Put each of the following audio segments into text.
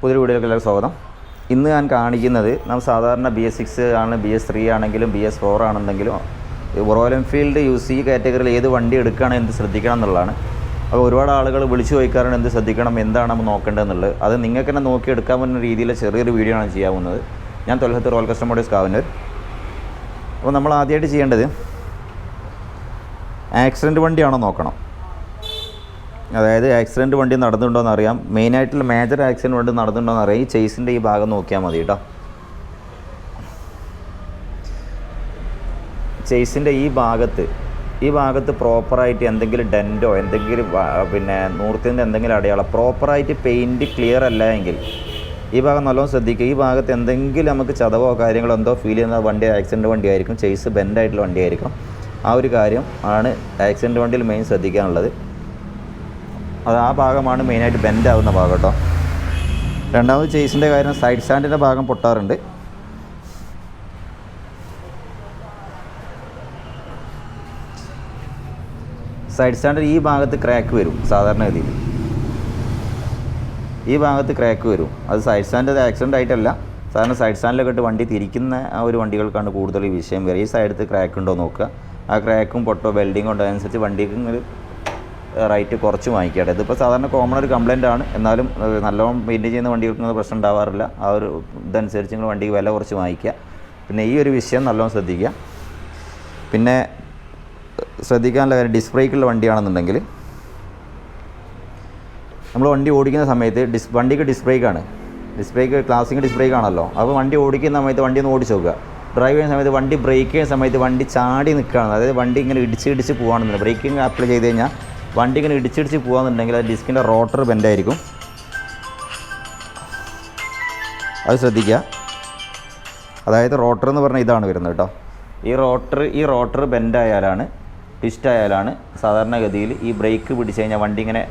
പുതിയ വീഡിയോയിലേക്ക് എല്ലാവർക്കും സ്വാഗതം. ഇന്ന് ഞാൻ കാണിക്കുന്നത് നമ്മൾ സാധാരണ BS6 ആണ്, BS3 ആണെങ്കിലും BS4 ആണെന്നെങ്കിലും റോയൽ എൻഫീൽഡ് ഈ കാറ്റഗറിയിൽ ഏത് വണ്ടി എടുക്കുകയാണ് എന്ത് ശ്രദ്ധിക്കണം എന്നുള്ളതാണ്. അപ്പോൾ ഒരുപാട് ആളുകൾ വിളിച്ചു ചോദിക്കാറുണ്ട് എന്ത് ശ്രദ്ധിക്കണം, എന്താണ് നമ്മൾ നോക്കേണ്ടതെന്നുള്ളത്. അത് നിങ്ങൾക്ക് തന്നെ നോക്കിയെടുക്കാൻ പറ്റുന്ന രീതിയിൽ ചെറിയൊരു വീഡിയോ ആണ് ചെയ്യാവുന്നത്. ഞാൻ തൊലഹത്ത് റോയൽ കസ്റ്റമേഴ്സ് കാവന്നൂർ. അപ്പോൾ നമ്മൾ ആദ്യമായിട്ട് ചെയ്യേണ്ടത് ആക്സിഡൻറ്റ് വണ്ടിയാണോ നോക്കണം. അതായത് ആക്സിഡൻറ്റ് വണ്ടി നടന്നിട്ടുണ്ടോ എന്ന് അറിയാം. മെയിനായിട്ടുള്ള മേജർ ആക്സിഡൻറ്റ് വണ്ടി നടന്നിട്ടുണ്ടോ എന്ന് അറിയാം. ഈ ചേസിൻ്റെ ഈ ഭാഗം നോക്കിയാൽ മതി കേട്ടോ. ചേസിൻ്റെ ഈ ഭാഗത്ത് പ്രോപ്പറായിട്ട് എന്തെങ്കിലും ഡെൻറ്റോ എന്തെങ്കിലും നൂർത്തിൻ്റെ എന്തെങ്കിലും അടയാളം പ്രോപ്പറായിട്ട് പെയിൻറ്റ് ക്ലിയർ അല്ല എങ്കിൽ ഈ ഭാഗം നല്ലോണം ശ്രദ്ധിക്കുക. ഈ ഭാഗത്ത് എന്തെങ്കിലും നമുക്ക് ചതവോ കാര്യങ്ങളോ എന്തോ ഫീൽ ചെയ്യുന്ന വണ്ടി ആക്സിഡൻറ്റ് വണ്ടിയായിരിക്കും, ചേസ് ബെൻഡായിട്ടുള്ള വണ്ടിയായിരിക്കും. ആ ഒരു കാര്യം ആണ് ആക്സിഡൻറ്റ് വണ്ടിയിൽ മെയിൻ ശ്രദ്ധിക്കാനുള്ളത്. അത് ആ ഭാഗമാണ് മെയിനായിട്ട് ബെൻഡാവുന്ന ഭാഗം കേട്ടോ. രണ്ടാമത് ചേസിൻ്റെ കാര്യം, സൈഡ് സ്റ്റാൻഡിൻ്റെ ഭാഗം പൊട്ടാറുണ്ട്. സൈഡ് സ്റ്റാൻഡിൽ ഈ ഭാഗത്ത് ക്രാക്ക് വരും. സാധാരണഗതിയിൽ ഈ ഭാഗത്ത് ക്രാക്ക് വരും. അത് സൈഡ് സ്റ്റാൻഡ് ആക്സിഡൻ്റ് ആയിട്ടല്ല, സാധാരണ സൈഡ് സ്റ്റാൻഡിലൊക്കെ ഇട്ട് വണ്ടി തിരിക്കുന്ന ആ ഒരു വണ്ടികൾക്കാണ് കൂടുതൽ ഈ വിഷയം വരിക. ഈ സൈഡത്ത് ക്രാക്ക് ഉണ്ടോ നോക്കുക. ആ ക്രാക്കും പൊട്ടോ വെൽഡിങ്ങോ ഉണ്ടോ അതനുസരിച്ച് വണ്ടിക്ക് ഒരു റൈറ്റ് കുറച്ച് വാങ്ങിക്കട്ടെ. ഇതിപ്പോൾ സാധാരണ കോമൺ ഒരു കംപ്ലയിൻ്റ് ആണ്. എന്നാലും നല്ലോണം മെയിൻറ്റെയിൻ ചെയ്യുന്ന വണ്ടികൾക്കൊന്നും പ്രശ്നം ഉണ്ടാവാറില്ല. ആ ഒരു ഇതനുസരിച്ച് നിങ്ങൾ വണ്ടിക്ക് വില കുറച്ച് വാങ്ങിക്കുക. പിന്നെ ഈ ഒരു വിഷയം നല്ലോണം ശ്രദ്ധിക്കുക. പിന്നെ ശ്രദ്ധിക്കാനുള്ള കാര്യം, ഡിസ്ക് ബ്രേക്കുള്ള വണ്ടിയാണെന്നുണ്ടെങ്കിൽ നമ്മൾ വണ്ടി ഓടിക്കുന്ന സമയത്ത് വണ്ടിക്ക് ഡിസ്ക് ബ്രേക്കാണ്. Disc brake classic disc brake ആണല്ലോ. അപ്പോൾ വണ്ടി ഓടിക്കുന്ന സമയത്ത് വണ്ടി ഒന്ന് ഓടിച്ച് നോക്കുക. ഡ്രൈവ് ചെയ്യുന്ന സമയത്ത് വണ്ടി ബ്രേക്ക് ചെയ്യുന്ന സമയത്ത് വണ്ടി ചാടി നിൽക്കുകയാണ്. അതായത് വണ്ടി ഇങ്ങനെ ഇടിച്ച് പോകാണെന്നുണ്ട്. ബ്രേക്കിംഗ് അപ്ലൈ ചെയ്ത് കഴിഞ്ഞാൽ വണ്ടി ഇങ്ങനെ ഇടിച്ചിടിച്ച് പോകാമെന്നുണ്ടെങ്കിൽ അത് ഡിസ്കിൻ്റെ റോട്ടർ ബെൻഡായിരിക്കും. അത് ശ്രദ്ധിക്കുക. അതായത് റോട്ടർ എന്ന് പറഞ്ഞാൽ ഇതാണ് വരുന്നത് കേട്ടോ. ഈ റോട്ടർ ബെൻഡായാലാണ്, ട്വിസ്റ്റായാലാണ് സാധാരണഗതിയിൽ ഈ ബ്രേക്ക് പിടിച്ച് കഴിഞ്ഞാൽ വണ്ടി ഇങ്ങനെ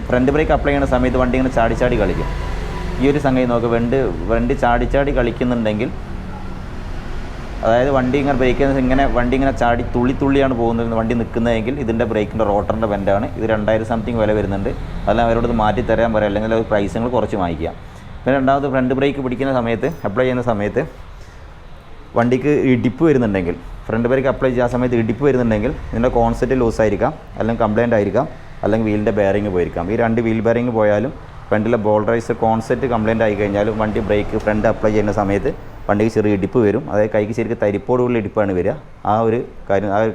ഫ്രണ്ട് ബ്രേക്ക് അപ്ലൈ ചെയ്യുന്ന സമയത്ത് വണ്ടി ഇങ്ങനെ ചാടി കളിക്കും. ഈ ഒരു സംഗതി നോക്കുക. വണ്ടി ചാടി കളിക്കുന്നുണ്ടെങ്കിൽ, അതായത് വണ്ടി ഇങ്ങനെ ബ്രേക്ക് ചെയ്യുന്ന വണ്ടി ഇങ്ങനെ ചാടി തുള്ളിയാണ് പോകുന്നത് വണ്ടി നിൽക്കുന്നതെങ്കിൽ ഇതിൻ്റെ ബ്രേക്കിൻ്റെ റോട്ടറിൻ്റെ ബെൻഡാണ്. ഇത് 2000 സംതിങ് വില വരുന്നുണ്ട്. അതെല്ലാം അവരോട് മാറ്റി തരാൻ പറയാം, അല്ലെങ്കിൽ അത് പ്രൈസുകൾ കുറച്ച് വാങ്ങിക്കാം. പിന്നെ രണ്ടാമത് ഫ്രണ്ട് ബ്രേക്ക് പിടിക്കുന്ന സമയത്ത്, അപ്ലൈ ചെയ്യുന്ന സമയത്ത് വണ്ടിക്ക് ഇടിപ്പ് വരുന്നുണ്ടെങ്കിൽ, ഫ്രണ്ട് ബ്രേക്ക് അപ്ലൈ ചെയ്യുന്ന സമയത്ത് ഇടിപ്പ് വരുന്നുണ്ടെങ്കിൽ ഇതിൻ്റെ കോൺസെപ്റ്റ് ലൂസ് ആയിരിക്കാം, അല്ലെങ്കിൽ കംപ്ലയിൻ്റ് ആയിരിക്കാം, അല്ലെങ്കിൽ വീലിൻ്റെ ബെയറിങ് പോയിരിക്കാം. ഈ രണ്ട് വീൽ ബെയറിങ് പോയാലും ഫ്രണ്ടിലെ ബോൾ റൈസ് കോൺസെപ്റ്റ് കംപ്ലയിൻ്റ് ആയി കഴിഞ്ഞാലും വണ്ടി ബ്രേക്ക് ഫ്രണ്ട് അപ്ലൈ ചെയ്യുന്ന സമയത്ത് വണ്ടിക്ക് ചെറിയ ഇടിപ്പ് വരും. അതായത് കൈക്ക് ശരിക്കും തരിപ്പോടുള്ള ഇടിപ്പാണ് വരിക. ആ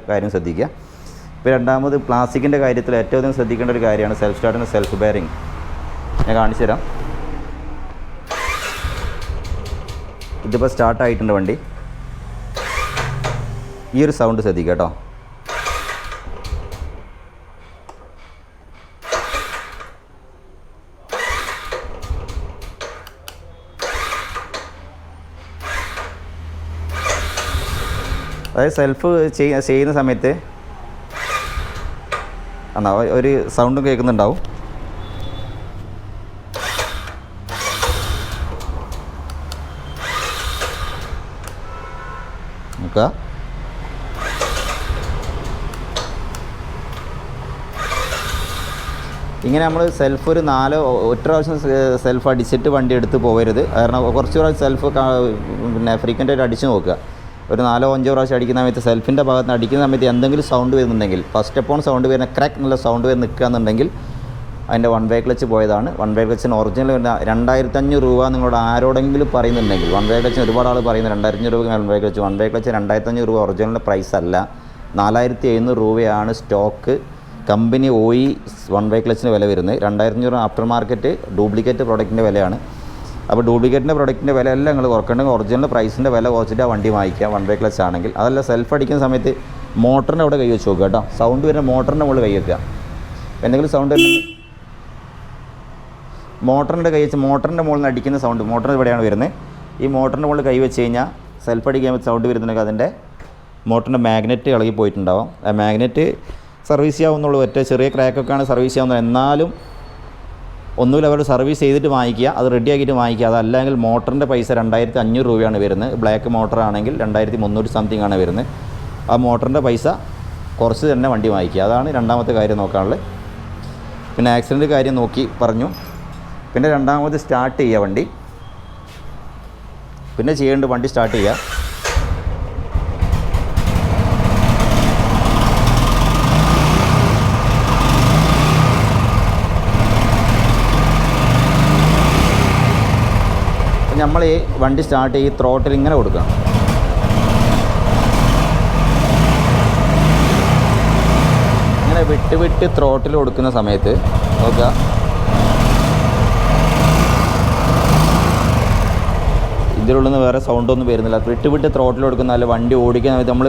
കാര്യം ശ്രദ്ധിക്കുക. ഇപ്പോൾ രണ്ടാമത് പ്ലാസ്റ്റിക്കിൻ്റെ കാര്യത്തിൽ ഏറ്റവും അധികം ശ്രദ്ധിക്കേണ്ട ഒരു കാര്യമാണ് സെൽഫ് സ്റ്റാർട്ടിൻ്റെ സെൽഫ് ബെയറിങ്. ഞാൻ കാണിച്ചു തരാം. ഇതിപ്പോൾ സ്റ്റാർട്ടായിട്ടുണ്ട് വണ്ടി. ഈ ഒരു സൗണ്ട് ശ്രദ്ധിക്കുക കേട്ടോ. അതായത് സെൽഫ് ചെയ്യുന്ന സമയത്ത് ഒരു സൗണ്ടും കേൾക്കുന്നുണ്ടാവും. നോക്കുക. ഇങ്ങനെ നമ്മൾ സെൽഫ് ഒറ്റ പ്രാവശ്യം സെൽഫ് അടിച്ചിട്ട് വണ്ടി എടുത്ത് പോകരുത്. കാരണം കുറച്ച് പ്രാവശ്യം സെൽഫ് ഫ്രീക്വൻ്റായിട്ട് അടിച്ച് നോക്കുക. ഒരു 4-5 പ്രാവശ്യം അടിക്കുന്ന സമയത്ത് സെൽഫിൻ്റെ ഭാഗത്ത് നിന്ന് അടിക്കുന്ന സമയത്ത് എന്തെങ്കിലും സൗണ്ട് വരുന്നുണ്ടെങ്കിൽ, ഫസ്റ്റ് അപ്പോൺ സൗണ്ട് വരുന്ന ക്രാക്ക് എന്നുള്ള സൗണ്ട് വരുന്ന നിൽക്കുകയെന്നുണ്ടെങ്കിൽ അതിൻ്റെ വൺ വേ ക്ലച്ച് പോയതാണ്. വൺ വേ ക്ലച്ചിന് ഒറിജിനൽ വരുന്ന 2500 രൂപ നിങ്ങളോട് ആരോടെങ്കിലും പറയുന്നുണ്ടെങ്കിൽ, വൺ വേ ക്ലച്ചിന് ഒരുപാട് ആൾ പറയുന്നത് 2500 രൂപ വൺ വേ ക്ലച്ച് 2500 രൂപ ഒറിജിനൽ പ്രൈസ് അല്ല. 4700 രൂപയാണ് സ്റ്റോക്ക് കമ്പനി വൺ വേ ക്ലച്ചിന് വില വരുന്നത്. 2500 രൂപ ആഫ്റ്റർ മാർക്കറ്റ് ഡ്യൂപ്ലിക്കേറ്റ് പ്രോഡക്റ്റിൻ്റെ വിലയാണ്. അപ്പോൾ ഡ്യൂപ്ലിക്കേറ്റിൻ്റെ പ്രൊഡക്റ്റിൻ്റെ വില എല്ലാം നിങ്ങൾ കുറയ്ക്കണമെങ്കിൽ ഒറിജിനൽ പ്രൈസിൻ്റെ വില കുറച്ചിട്ട് ആ വണ്ടി വാങ്ങിക്കുക, വൺ വേ ക്ലച്ച് ആണെങ്കിൽ. അതല്ല സെൽഫ് അടിക്കുന്ന സമയത്ത് മോട്ടറിൻ്റെ അവിടെ കൈ വെച്ച് നോക്കുക കേട്ടോ. സൗണ്ട് വരുന്ന മോട്ടറിൻ്റെ മുകളിൽ കൈ വെക്കുക. എന്തെങ്കിലും സൗണ്ട് വരുന്നെങ്കിൽ മോട്ടറിൻ്റെ കൈ വെച്ച് മോട്ടറിൻ്റെ മുകളിൽ നിന്ന് അടിക്കുന്ന സൗണ്ട് മോട്ടറിൻ്റെ ഇവിടെയാണ് വരുന്നത്. ഈ മോട്ടറിൻ്റെ മുകളിൽ കൈ വെച്ച് കഴിഞ്ഞാൽ സെൽഫ് അടിക്കാൻ സൗണ്ട് വരുന്നുണ്ടെങ്കിൽ അതിൻ്റെ മോട്ടറിൻ്റെ മാഗ്നറ്റ് ഇളകി പോയിട്ടുണ്ടാവും. ആ മാഗ്നറ്റ് സർവീസ് ചെയ്യാവുന്നുള്ളൂ. ഒറ്റ ചെറിയ ക്രാക്കൊക്കെയാണ് സർവീസ് ചെയ്യാവുന്നത്. എന്നാലും ഒന്നുമില്ല, അവർ സർവീസ് ചെയ്തിട്ട് വാങ്ങിക്കുക, അത് റെഡിയാക്കിയിട്ട് വാങ്ങിക്കുക. അതല്ലെങ്കിൽ മോട്ടറിൻ്റെ പൈസ 2500 രൂപയാണ് വരുന്നത്. ബ്ലാക്ക് മോട്ടറാണെങ്കിൽ 2300 സംതിങ് ആണ് വരുന്നത്. ആ മോട്ടറിൻ്റെ പൈസ കുറച്ച് തന്നെ വണ്ടി വാങ്ങിക്കുക. അതാണ് രണ്ടാമത്തെ കാര്യം നോക്കാനുള്ളത്. പിന്നെ ആക്സിഡൻറ്റ് കാര്യം നോക്കി പറഞ്ഞു. പിന്നെ രണ്ടാമത് സ്റ്റാർട്ട് ചെയ്യുക വണ്ടി. പിന്നെ ചെയ്യേണ്ടത് വണ്ടി സ്റ്റാർട്ട് ചെയ്യുക. നമ്മൾ ഈ വണ്ടി സ്റ്റാർട്ട് ചെയ്ത് ത്രോട്ടിൽ ഇങ്ങനെ കൊടുക്കണം. ഇങ്ങനെ വിട്ട് ത്രോട്ടിൽ കൊടുക്കുന്ന സമയത്ത് നോക്കുക, ഇതിലുള്ള നിന്ന് വേറെ സൗണ്ടൊന്നും വരുന്നില്ല. വിട്ട് ത്രോട്ടിൽ കൊടുക്കുന്ന, അല്ല വണ്ടി ഓടിക്കുന്ന സമയത്ത് നമ്മൾ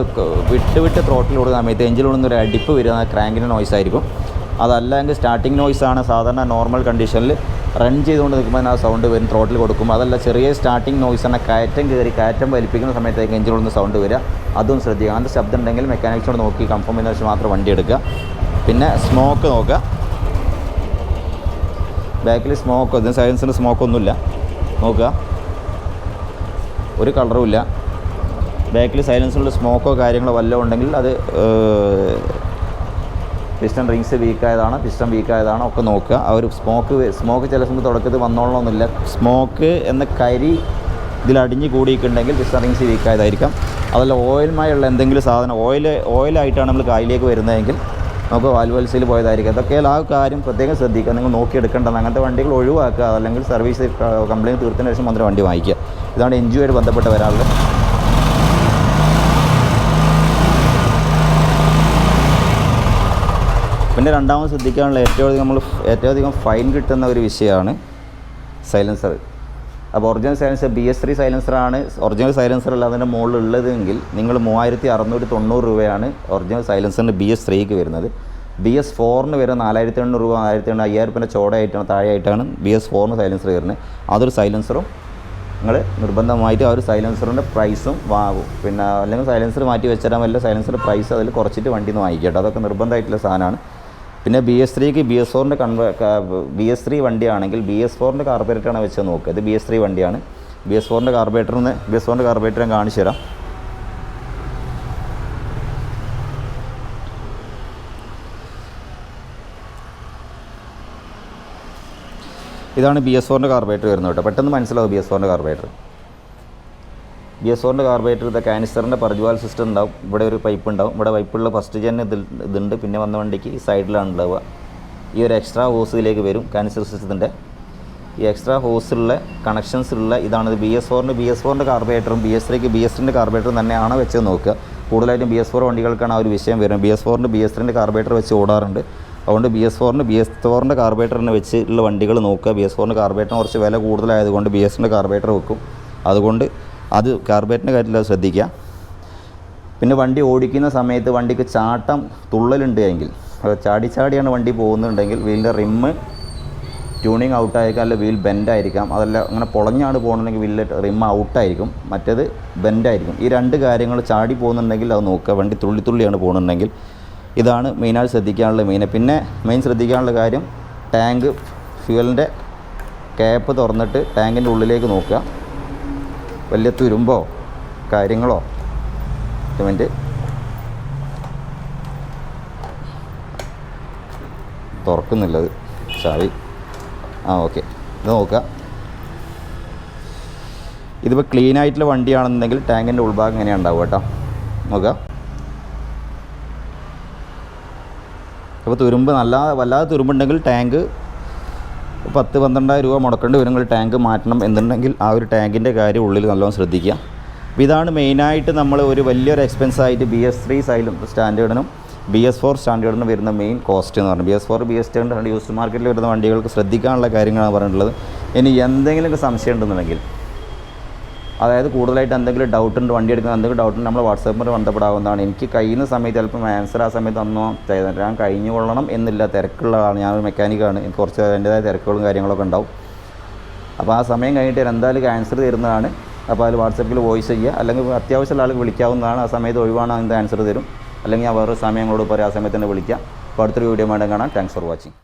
വിട്ട് ത്രോട്ടിൽ കൊടുക്കുന്ന സമയത്ത് എഞ്ചിനുള്ള നിന്ന് ഒരു അടിപ്പ് വരുന്ന ക്രാങ്കിൻ്റെ നോയ്സ് ആയിരിക്കും. അതല്ലെങ്കിൽ സ്റ്റാർട്ടിങ് നോയ്സാണ് സാധാരണ നോർമൽ കണ്ടീഷനിൽ റൺ ചെയ്തുകൊണ്ട് നിൽക്കുമ്പോൾ ആ സൗണ്ട് വരും ത്രോട്ടിൽ കൊടുക്കുമ്പോൾ. അതല്ല ചെറിയ സ്റ്റാർട്ടിങ് നോയ്സ് ആണ്, കയറ്റം വലിപ്പിക്കുന്ന സമയത്തേക്ക് എഞ്ചിനുള്ള നിന്ന് സൗണ്ട് വരിക. അതും ശ്രദ്ധിക്കുക. അങ്ങനത്തെ ശബ്ദം ഉണ്ടെങ്കിൽ മെക്കാനിക്സിനോട് നോക്കി കൺഫേം ചെയ്ത ശേഷം മാത്രം വണ്ടി എടുക്കുക. പിന്നെ സ്മോക്ക് നോക്കുക. ബാക്കിൽ സ്മോക്ക്, ഇതിന് സൈലൻസിൻ്റെ സ്മോക്കൊന്നുമില്ല നോക്കുക, ഒരു കളറുമില്ല. ബാക്കിൽ സൈലൻസിലുള്ള സ്മോക്കോ കാര്യങ്ങളോ വല്ലതും ഉണ്ടെങ്കിൽ അത് പിസ്റ്റൺ റിങ്സ് വീക്കായതാണോ, പിസ്റ്റൺ വീക്കായതാണോ ഒക്കെ നോക്കുക. ആ ഒരു സ്മോക്ക് ചില സമയത്ത് തുടക്കത്തിൽ വന്നോളണമെന്നില്ല. സ്മോക്ക് എന്ന കരി ഇതിലടിഞ്ഞ് കൂടിയിട്ടുണ്ടെങ്കിൽ പിസ്റ്റൺ റിങ്സ് വീക്കായതായിരിക്കാം. അതല്ല ഓയിലുമായുള്ള എന്തെങ്കിലും സാധനം ഓയിലായിട്ടാണ് നമ്മൾ കായിലേക്ക് വരുന്നതെങ്കിൽ നമുക്ക് വാൽവൽസിൽ പോയതായിരിക്കും. അതൊക്കെ ആ കാര്യം പ്രത്യേകം ശ്രദ്ധിക്കുക. നിങ്ങൾ നോക്കിയെടുക്കേണ്ടത് അങ്ങനത്തെ വണ്ടികൾ ഒഴിവാക്കുക. അല്ലെങ്കിൽ സർവീസ് കംപ്ലയിൻറ്റ് തീർത്തതിന് ശേഷം മാത്രം വണ്ടി വാങ്ങിക്കുക. ഇതാണ് എൻജിയുമായിട്ട് ബന്ധപ്പെട്ട് വരാറുള്ളത്. പിന്നെ രണ്ടാമത് ശ്രദ്ധിക്കാനുള്ള ഏറ്റവും അധികം ഫൈൻ കിട്ടുന്ന ഒരു വിഷയമാണ് സൈലൻസർ. അപ്പോൾ ഒറിജിനൽ സൈലൻസർ BS3 സൈലൻസറാണ്. ഒറിജിനൽ സൈലൻസർ അല്ല അതിൻ്റെ മുകളിലുള്ളതെങ്കിൽ നിങ്ങൾ 3690 രൂപയാണ് ഒറിജിനൽ സൈലൻസറിന് BS3ക്ക് വരുന്നത്. BS4 വരുന്ന 4800 രൂപ, 5000 ചോടയായിട്ടാണ്, താഴെയായിട്ടാണ് BS4 സൈലൻസർ വരുന്നത്. അതൊരു സൈലൻസറും നിങ്ങൾ നിർബന്ധമായിട്ട് ആ ഒരു സൈലൻസറിൻ്റെ പ്രൈസും വാങ്ങും. പിന്നെ അല്ലെങ്കിൽ സൈലൻസർ മാറ്റി വെച്ചാൽ വല്ല സൈലൻസറിൻ്റെ പ്രൈസ് അതിൽ കുറച്ചിട്ട് വണ്ടിയിൽ നിന്ന് വാങ്ങിക്കട്ടെ. അതൊക്കെ നിർബന്ധമായിട്ടുള്ള സാധനമാണ്. പിന്നെ BS3ക്ക് BS3 വണ്ടിയാണെങ്കിൽ BS4 കാർബറേറ്ററാണ് വെച്ച് നോക്കുക. ഇത് BS3 വണ്ടിയാണ്. BS4 കാർബറേറ്റർ ഞാൻ കാണിച്ചു തരാം. ഇതാണ് BS4 കാർബറേറ്റർ വരുന്നത് കേട്ടോ. പെട്ടെന്ന് മനസ്സിലാവും BS4 കാർബറേറ്റർ. BS4 കാർബറേറ്റർ ഇത് കാനിസ്റ്ററിൻ്റെ പർജ്വാൽ സിസ്റ്റം ഉണ്ടാവും. ഇവിടെ ഒരു പൈപ്പ് ഉണ്ടാവും. ഇവിടെ പൈപ്പുള്ള ഫസ്റ്റ് ജെൻ ഇതുണ്ട്. പിന്നെ വന്ന വണ്ടിക്ക് ഈ സൈഡിലാണ് ഉണ്ടാവുക. ഈ ഒരു എക്സ്ട്രാ ഹോസിലേക്ക് വരും കാനിസ്റ്റർ സിസ്റ്റത്തിൻ്റെ. ഈ എക്സ്ട്രാ ഹോസിലുള്ള കണക്ഷൻസിലുള്ള ഇതാണ് BS4 കാർബറേറ്ററും BS3 കാർബറേറ്ററും തന്നെയാണ് വെച്ച് നോക്കുക. കൂടുതലായിട്ടും BS4 വണ്ടികൾക്കാണ് ആ ഒരു വിഷയം വരുന്നത്. BS3 കാർബറേറ്റർ വെച്ച് ഓടാറുണ്ട്. അതുകൊണ്ട് BS4 കാർബറേറ്ററിന് വെച്ച് ഉള്ള വണ്ടികൾ നോക്കുക. BS4 കാർബറേറ്ററിന് കുറച്ച് വില കൂടുതലായതുകൊണ്ട് BS3 കാർബറേറ്റർ വെക്കും. അതുകൊണ്ട് അത് കാർബറേറ്ററിൻ്റെ കാര്യത്തിൽ അത് ശ്രദ്ധിക്കുക. പിന്നെ വണ്ടി ഓടിക്കുന്ന സമയത്ത് വണ്ടിക്ക് ചാട്ടം തുള്ളലുണ്ട് എങ്കിൽ, ചാടിയാണ് വണ്ടി പോകുന്നുണ്ടെങ്കിൽ വീലിൻ്റെ റിമ്മ് ട്യൂണിങ് ഔട്ടായിരിക്കാം, അല്ലെങ്കിൽ വീൽ ബെൻഡായിരിക്കാം. അതല്ല അങ്ങനെ പൊളഞ്ഞാണ് പോകുന്നുണ്ടെങ്കിൽ വീലിൻ്റെ റിമ്മ് ഔട്ടായിരിക്കും, മറ്റേത് ബെൻഡായിരിക്കും. ഈ രണ്ട് കാര്യങ്ങൾ ചാടി പോകുന്നുണ്ടെങ്കിൽ അത് നോക്കുക. വണ്ടി തുള്ളിയാണ് പോകുന്നുണ്ടെങ്കിൽ ഇതാണ് മെയിനായിട്ട് ശ്രദ്ധിക്കാനുള്ള പിന്നെ മെയിൻ ശ്രദ്ധിക്കാനുള്ള കാര്യം ടാങ്ക് ഫ്യൂവലിൻ്റെ ക്യാപ്പ് തുറന്നിട്ട് ടാങ്കിൻ്റെ ഉള്ളിലേക്ക് നോക്കുക. വലിയ തുരുമ്പോ കാര്യങ്ങളോ മിനിറ്റ് തുറക്കുന്നില്ലത് ചാവി ഓക്കെ ഇത് നോക്കുക. ഇതിപ്പോൾ ക്ലീൻ ആയിട്ടുള്ള വണ്ടിയാണെന്നുണ്ടെങ്കിൽ ടാങ്കിൻ്റെ ഉൾഭാഗം ഇങ്ങനെയാണ് ഉണ്ടാവുക കേട്ടോ. നോക്കുക. അപ്പോൾ തുരുമ്പ് വല്ലാതെ തുരുമ്പുണ്ടെങ്കിൽ ടാങ്ക് 10-12,000 രൂപ മുടക്കേണ്ടി വരും. ടാങ്ക് മാറ്റണം എന്നുണ്ടെങ്കിൽ ആ ഒരു ടാങ്കിൻ്റെ കാര്യം ഉള്ളിൽ നല്ലോണം ശ്രദ്ധിക്കുക. അപ്പോൾ ഇതാണ് മെയിനായിട്ട് നമ്മൾ ഒരു വലിയൊരു എക്സ്പെൻസായിട്ട് BS3 സ്റ്റാൻഡേർഡിനും BS4 സ്റ്റാൻഡേർഡിനും വരുന്ന മെയിൻ കോസ്റ്റ് എന്ന് പറഞ്ഞാൽ. BS4 BS3 യൂസ്ഡ് മാർക്കറ്റിൽ വരുന്ന വണ്ടികൾക്ക് ശ്രദ്ധിക്കാനുള്ള കാര്യങ്ങളാണ് പറഞ്ഞിട്ടുള്ളത്. ഇനി എന്തെങ്കിലും സംശയം ഉണ്ടെന്നുണ്ടെങ്കിൽ, അതായത് കൂടുതലായിട്ട് എന്തെങ്കിലും ഡൗട്ട് ഉണ്ട്, വണ്ടി എടുക്കുന്ന എന്തെങ്കിലും ഡൗട്ട് ഉണ്ട്, നമ്മൾ വാട്സാപ്പിൽ ബന്ധപ്പെടാവുന്നതാണ്. എനിക്ക് കഴിയുന്ന സമയത്ത് ചിലപ്പോൾ ആൻസർ ആ സമയത്ത് ഒന്നോ ഞാൻ കഴിഞ്ഞു കൊള്ളണം എന്നില്ല. തിരക്കുള്ള ആളാണ്, ഞാനൊരു മെക്കാനിക്കാണ്. എനിക്ക് കുറച്ച് അതിൻ്റേതായ തിരക്കുകളും കാര്യങ്ങളൊക്കെ ഉണ്ടാവും. അപ്പോൾ ആ സമയം കഴിഞ്ഞിട്ട് എന്തായാലും ആൻസർ തരുന്നതാണ്. അപ്പോൾ അതിൽ വാട്സാപ്പിൽ വോയിസ് ചെയ്യുക, അല്ലെങ്കിൽ അത്യാവശ്യമുള്ള ആൾക്ക് വിളിക്കാവുന്നതാണ്. ആ സമയത്ത് ഒഴിവാണ് അതിൻ്റെ ആൻസർ തരും. അല്ലെങ്കിൽ ഞാൻ വേറൊരു സമയം ഞങ്ങളോട് പറയാം, ആ സമയത്ത് തന്നെ വിളിക്കാം. അപ്പോൾ അടുത്തൊരു വീഡിയോ വേണം കാണാം. Thanks for watching.